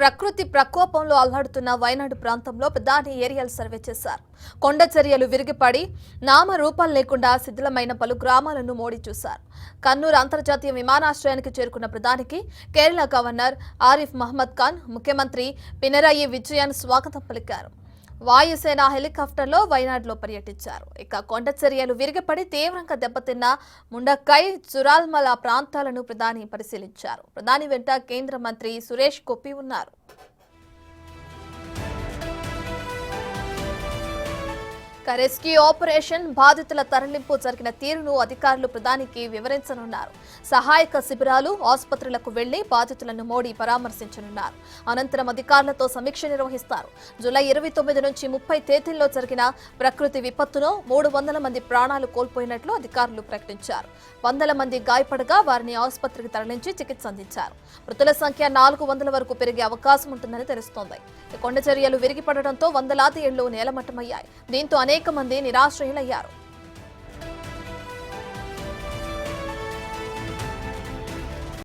ప్రకృతి ప్రకోపంలో అల్లాడుతున్న వైనాడు ప్రాంతంలో ప్రధాని ఏరియల్ సర్వే చేశారు. కొండ చర్యలు విరిగిపడి నామరూపాలు లేకుండా శిథిలమైన పలు గ్రామాలను మోడి చూశారు. కన్నూరు అంతర్జాతీయ విమానాశ్రయానికి చేరుకున్న ప్రధానికి కేరళ గవర్నర్ ఆరిఫ్ మహమ్మద్ ఖాన్, ముఖ్యమంత్రి పినరయి విజయన్ స్వాగతం పలికారు. వాయుసేన హెలికాప్టర్లో వైనాడులో పర్యటించారు. ఇక కొండ చర్యలు విరిగిపడి తీవ్రంగా దెబ్బతిన్న ముండక్కై, చురాల్మల ప్రాంతాలను ప్రధాని పరిశీలించారు. ప్రధాని వెంట కేంద్ర మంత్రి సురేష్ గోపి ఉన్నారు. రెస్క్యూ ఆపరేషన్ బాధితుల తరలింపు జరిగిన తీరును అధికారులు ప్రధానికి వివరించనున్నారు. సహాయక శిబిరాలు, ఆసుపత్రులకు వెళ్లి బాధితులను మోడీ పరామర్శించనున్నారు. అనంతరం అధికారులతో సమీక్ష నిర్వహిస్తారు. జూలై 29 నుంచి 30 తేదీల్లో జరిగిన ప్రకృతి విపత్తులో 300 మంది ప్రాణాలు కోల్పోయినట్లు అధికారులు ప్రకటించారు. 100 మంది గాయపడగా వారిని ఆసుపత్రికి తరలించి చికిత్స అందించారు. మృతుల సంఖ్య 400 వరకు పెరిగే అవకాశం ఉంటుందని తెలుస్తోంది. కొండ చర్యలు విరిగిపడడంతో వందలాది ఇళ్లు నేలమట్టమయ్యాయి. దీంతో అనేక మంది నిరాశ్రయులయ్యారు.